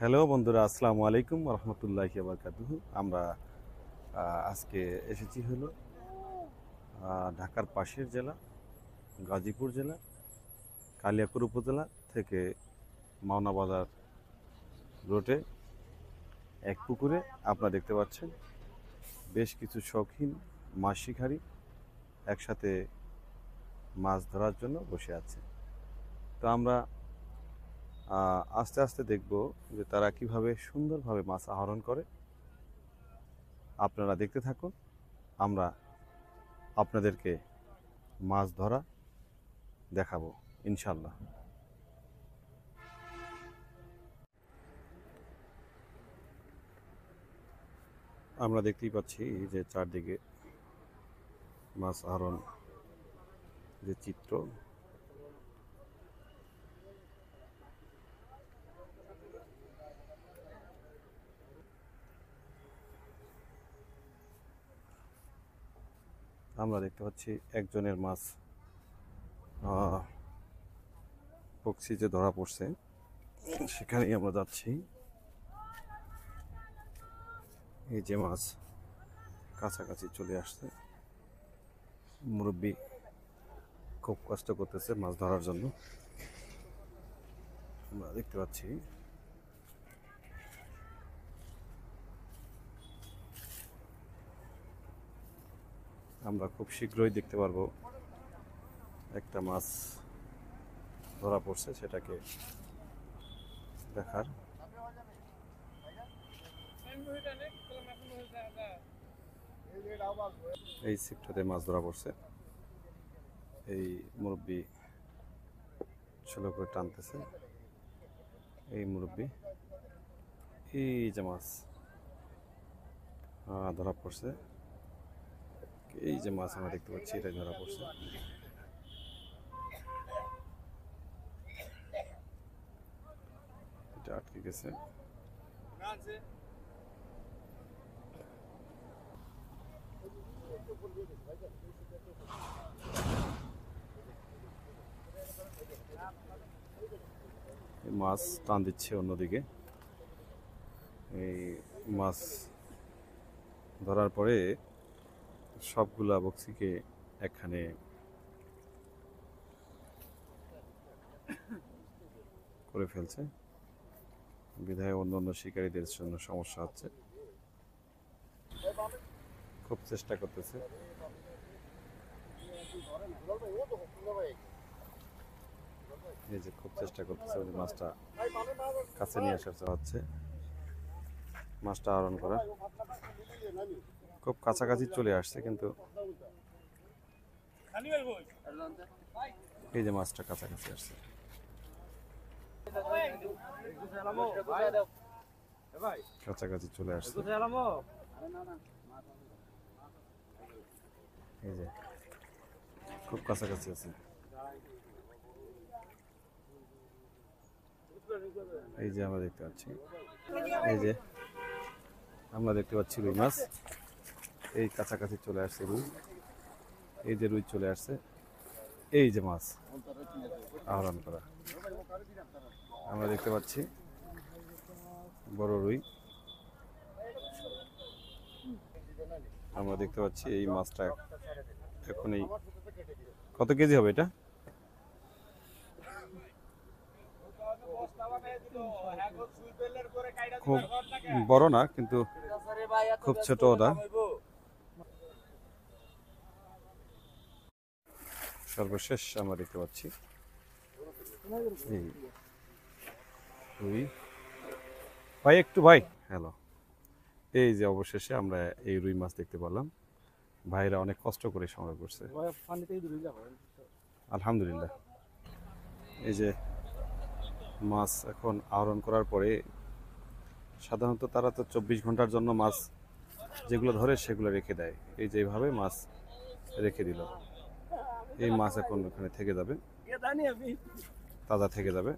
Hello বন্ধুরা, আসসালামু আলাইকুম রহমতুল্লাহি বারাকাতুহু। আমরা আজকে এসেছি হলো ঢাকার পাশের জেলা গাজীপুর জেলা কালিয়াকৈর উপজেলা থেকে মাওনা বাজার রোডে এক পুকুরে আপনারা দেখতে পাচ্ছেন বেশ কিছু শৌখিন মাছ শিকারী একসাথে মাছ ধরার জন্য বসে আছে। তো আমরা আস্তে আস্তে দেখব যে তারা কিভাবে সুন্দরভাবে মাছ আহরণ করে। আপনারা দেখতে থাকুন, আমরা আপনাদেরকে মাছ ধরা দেখাবো ইনশাল্লাহ। আমরা দেখতেই পাচ্ছি যে চারদিকে মাছ আহরণ যে চিত্র, আমরা দেখতে পাচ্ছি একজনের মাছ বক্সি যে ধরা পড়ছে সেখানেই আমরা যাচ্ছি। এই যে মাছ কাছাকাছি চলে আসছে, মুরব্বি খুব কষ্ট করতেছে মাছ ধরার জন্য। আমরা দেখতে পাচ্ছি আমরা খুব শীঘ্রই দেখতে পারবো একটা মাছ ধরা পড়ছে, সেটাকে দেখার। এই ছিপটাতে মাছ ধরা পড়ছে, এই মুরব্বি ছোলো করে টানতেছে। এই মুরব্বি, এই যে মাছ ধরা পড়ছে, এই যে মাছ আমরা দেখতে পাচ্ছি এটা ধরা পড়ছে। এটা আটকে গেছে। মাছ টান দিচ্ছে অন্যদিকে। এই মাছ ধরার পরে সবগুলা বক্সিকে একখানে করে ফেলছে, বিধায় অন্য অন্য শিকারীদের জন্য সমস্যা হচ্ছে। খুব চেষ্টা করতেছে, এই যে খুব চেষ্টা করতেছে মাছটা কাছে নিয়ে আসা হচ্ছে, মাছটা আহরণ করা। খুব কাছাকাছি চলে আসছে, কিন্তু এই যে মাছটা কাছাকাছি আসছে। কাছাকাছি চলে আসছে, এই যে খুব কাছাকাছি আছে। এই যে আমরা দেখতে পাচ্ছি, এই যে আমরা দেখতে পাচ্ছি রুই মাছ এই কাছাকাছি চলে আসছে। রুই, এই যে রুই চলে আসছে, এই যে মাছ আহরণ করা আমরা দেখতে পাচ্ছি, বড় রুই আমরা দেখতে পাচ্ছি। এই মাছটা এখন এই কত কেজি হবে? এটা খুব বড় না, কিন্তু খুব ছোট ওটা। সর্বশেষ আমরা দেখতে পাচ্ছি রুই। ভাই একটু, ভাই হ্যালো, এই যে অবশেষে আমরা এই রুই মাছ দেখতে পারলাম। ভাইরা অনেক কষ্ট করে সংগ্রহ করছে, আলহামদুলিল্লাহ। এই যে মাছ এখন আহরণ করার পরে সাধারণত তারা তো 24 ঘন্টার জন্য মাছ যেগুলো ধরে সেগুলো রেখে দেয়। এই যে এইভাবে মাছ রেখে দিল, এই মাছ এখন ওখানে থেকে যাবে, তাজা থেকে যাবে।